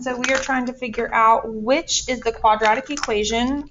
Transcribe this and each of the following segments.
so we are trying to figure out which is the quadratic equation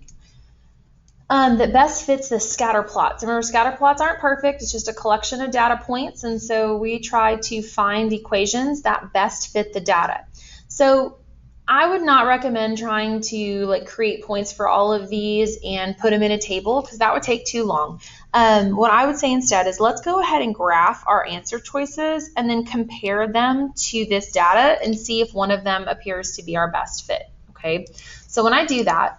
that best fits the scatter plots. Remember, scatter plots aren't perfect. It's just a collection of data points, and so we try to find equations that best fit the data. So I would not recommend trying to create points for all of these and put them in a table, because that would take too long. What I would say instead is let's go ahead and graph our answer choices and then compare them to this data and see if one of them appears to be our best fit. Okay, so when I do that,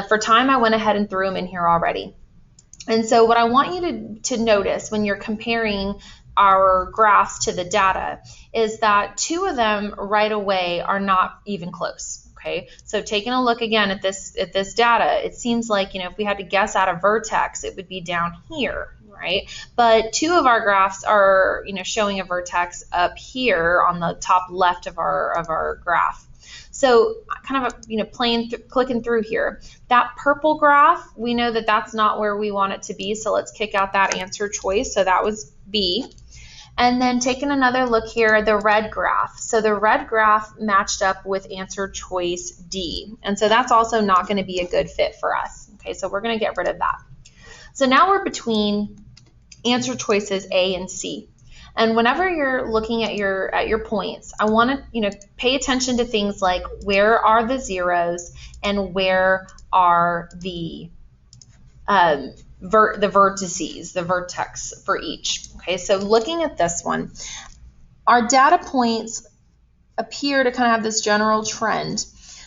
for time I went ahead and threw them in here already. And so what I want you to notice when you're comparing our graphs to the data is that two of them right away are not even close. Okay, so taking a look again at this data, it seems like, if we had to guess at a vertex, it would be down here, right? But two of our graphs are, showing a vertex up here on the top left of our graph. So kind of clicking through here, that purple graph, we know that that's not where we want it to be, so let's kick out that answer choice. So that was B. And then taking another look here, the red graph. So the red graph matched up with answer choice D. And so that's also not going to be a good fit for us. Okay, so we're going to get rid of that. So now we're between answer choices A and C. And whenever you're looking at your points, I want to pay attention to things like where are the zeros and where are the vertices, the vertex for each. Okay, so looking at this one, our data points appear to kind of have this general trend.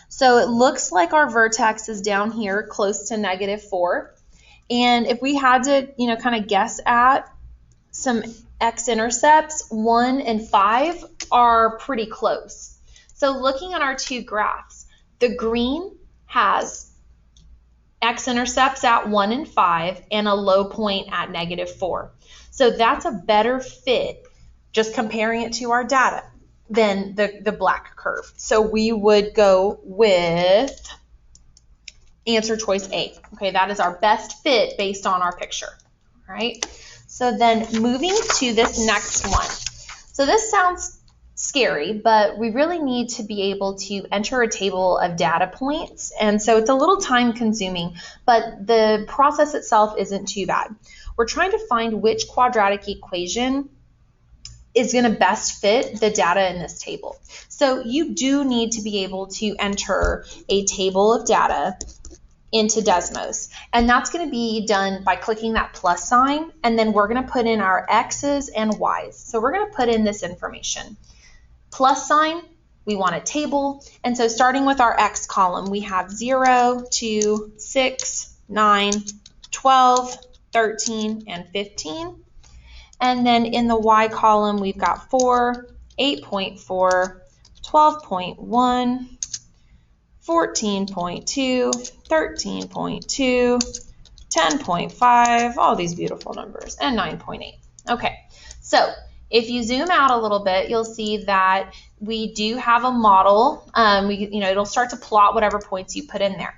So it looks like our vertex is down here close to -4. And if we had to, kind of guess at some x-intercepts, 1 and 5 are pretty close. So looking at our two graphs, the green has x-intercepts at 1 and 5 and a low point at -4. So that's a better fit, just comparing it to our data, than the black curve. So we would go with answer choice A. Okay, that is our best fit based on our picture. All right. So then moving to this next one. So this sounds scary, but we really need to be able to enter a table of data points. And so it's a little time consuming, but the process itself isn't too bad. We're trying to find which quadratic equation is going to best fit the data in this table. So you do need to be able to enter a table of data into Desmos, and that's going to be done by clicking that plus sign, and then we're going to put in our x's and y's. So we're going to put in this information. Plus sign, we want a table, and so starting with our x column, we have 0, 2, 6, 9, 12, 13, and 15. And then in the y column, we've got 4, 8.4, 12.1, 14.2, 13.2, 10.5, all these beautiful numbers, and 9.8. Okay, so if you zoom out a little bit, you'll see that we do have a model. It'll start to plot whatever points you put in there.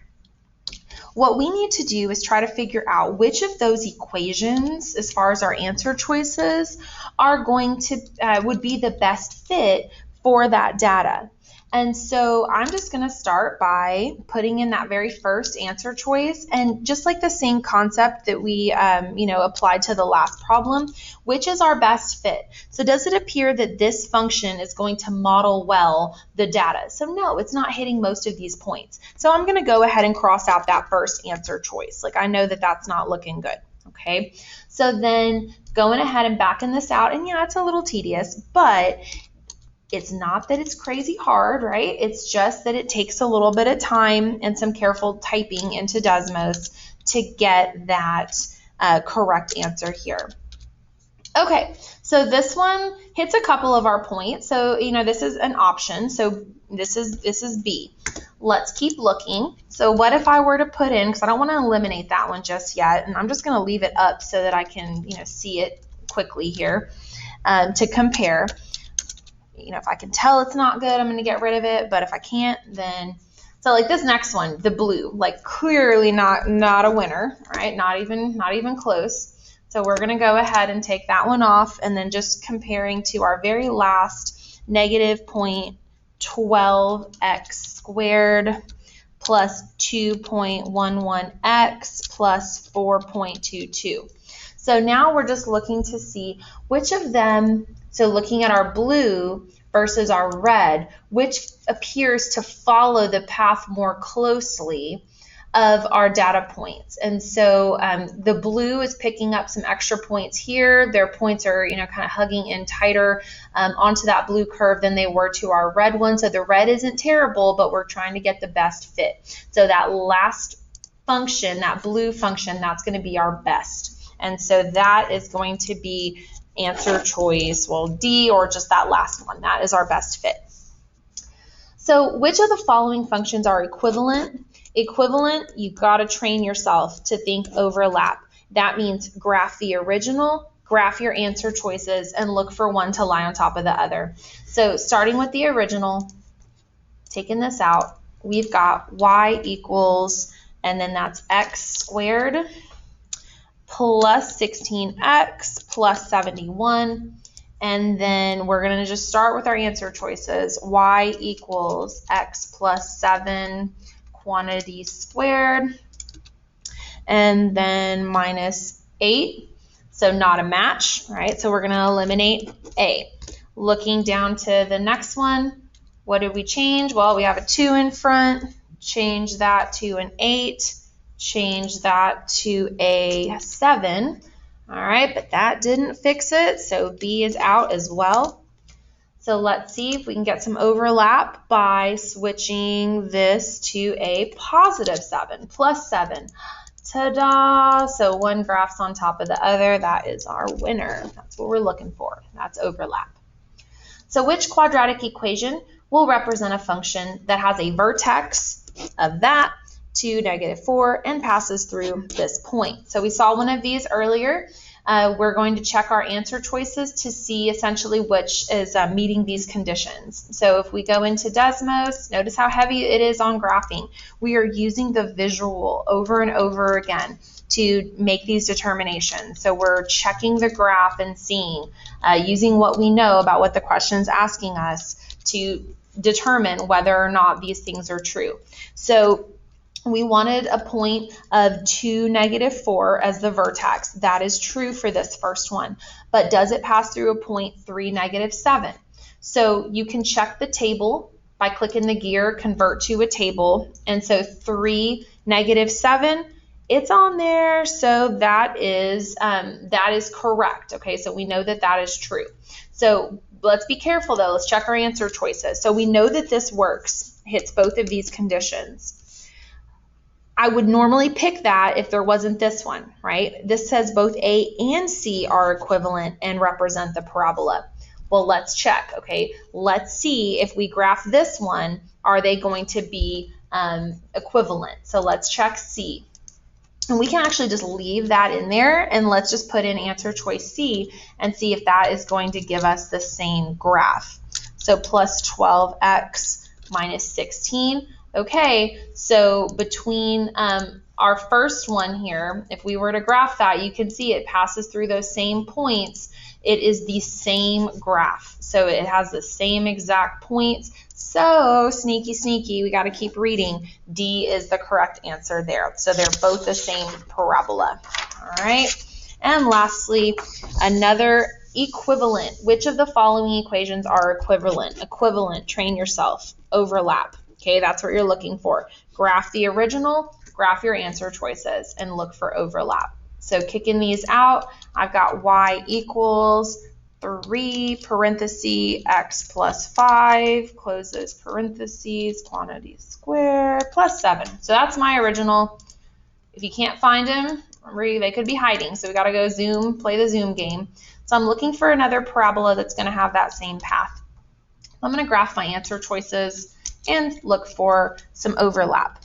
What we need to do is try to figure out which of those equations, as far as our answer choices, are going to would be the best fit for that data. And so I'm just going to start by putting in that very first answer choice, and just like the same concept that we applied to the last problem, which is our best fit. So does it appear that this function is going to model well the data? So no, it's not hitting most of these points. So I'm going to go ahead and cross out that first answer choice. Like, I know that that's not looking good. Okay, so then going ahead and backing this out, and yeah, it's a little tedious, but it's not that it's crazy hard, right? It's just that it takes a little bit of time and some careful typing into Desmos to get that correct answer here. Okay, so this one hits a couple of our points. So, this is an option. So this is B. Let's keep looking. So what if I were to put in, because I don't want to eliminate that one just yet, and I'm just going to leave it up so that I can, see it quickly here to compare. If I can tell it's not good, I'm going to get rid of it. But if I can't, then, so like this next one, the blue, like clearly not a winner, right? Not even close. So we're going to go ahead and take that one off, and then just comparing to our very last -0.12 12x squared plus 2.11x plus 4.22. So now we're just looking to see which of them, so looking at our blue versus our red, which appears to follow the path more closely of our data points. And so the blue is picking up some extra points here. Their points are, kind of hugging in tighter onto that blue curve than they were to our red one. So the red isn't terrible, but we're trying to get the best fit. So that last function, that blue function, that's going to be our best. And so that is going to be answer choice, well, D, or just that last one. That is our best fit. So which of the following functions are equivalent? Equivalent, you've got to train yourself to think overlap. That means graph the original, graph your answer choices, and look for one to lie on top of the other. So starting with the original, taking this out, we've got y equals, and then that's x squared plus 16x plus 71. And then we're going to just start with our answer choices. Y equals x plus 7 quantity squared, and then minus 8. So not a match, right? So we're going to eliminate A. Looking down to the next one, what did we change? Well, we have a 2 in front. Change that to an 8. Change that to a 7. All right, but that didn't fix it, so B is out as well. So let's see if we can get some overlap by switching this to a positive 7, plus 7. Ta-da! So one graph's on top of the other. That is our winner. That's what we're looking for. That's overlap. So which quadratic equation will represent a function that has a vertex of that to -4 and passes through this point? So we saw one of these earlier. We're going to check our answer choices to see essentially which is meeting these conditions. So if we go into Desmos, notice how heavy it is on graphing. We are using the visual over and over again to make these determinations. So we're checking the graph and seeing, using what we know about what the question is asking us to determine whether or not these things are true. So we wanted a point of 2, -4 as the vertex. That is true for this first one. But does it pass through a point 3, -7? So you can check the table by clicking the gear, convert to a table. And so 3, -7, it's on there. So that is correct. Okay, so we know that that is true. So let's be careful though. Let's check our answer choices. So we know that this works, hits both of these conditions. I would normally pick that if there wasn't this one, right? This says both A and C are equivalent and represent the parabola. Well, let's check, okay? Let's see if we graph this one, are they going to be equivalent? So let's check C. And we can actually just leave that in there and let's just put in answer choice C and see if that is going to give us the same graph. So plus 12x minus 16. Okay, so between our first one here, if we were to graph that, you can see it passes through those same points. It is the same graph. So it has the same exact points. So sneaky, sneaky, we got to keep reading. D is the correct answer there. So they're both the same parabola. All right. And lastly, another equivalent. Which of the following equations are equivalent? Equivalent, train yourself. Overlap. Okay, that's what you're looking for. Graph the original, graph your answer choices, and look for overlap. So kicking these out, I've got y equals 3 parentheses x plus 5, closes parentheses, quantity squared, plus 7. So that's my original. If you can't find them, remember they could be hiding, so we got to go zoom, play the zoom game. So I'm looking for another parabola that's going to have that same path. I'm going to graph my answer choices and look for some overlap.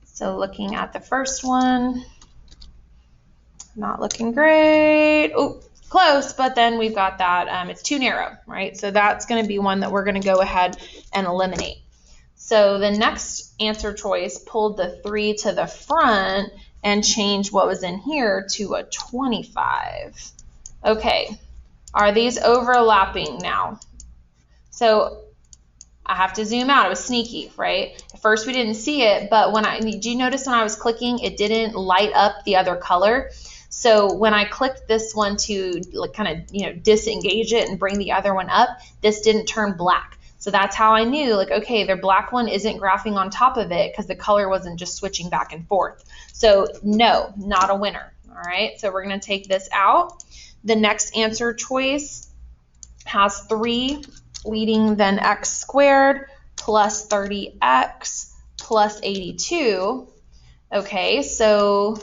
So looking at the first one, not looking great. Oh, close, but then we've got that, it's too narrow, right? So that's going to be one that we're going to go ahead and eliminate. So the next answer choice pulled the 3 to the front and changed what was in here to a 25. Okay, are these overlapping now? So I have to zoom out. It was sneaky, right? At first we didn't see it, but do you notice when I was clicking, it didn't light up the other color? So when I clicked this one to like kind of, disengage it and bring the other one up, this didn't turn black. So that's how I knew, like, okay, their black one isn't graphing on top of it because the color wasn't just switching back and forth. So no, not a winner. All right, so we're going to take this out. The next answer choice has 3 leading then x squared plus 30x plus 82. Okay, so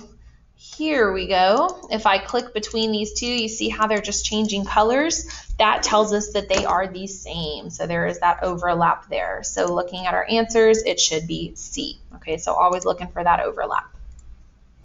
here we go. If I click between these two, you see how they're just changing colors? That tells us that they are the same. So there is that overlap there. So looking at our answers, it should be C. Okay, so always looking for that overlap.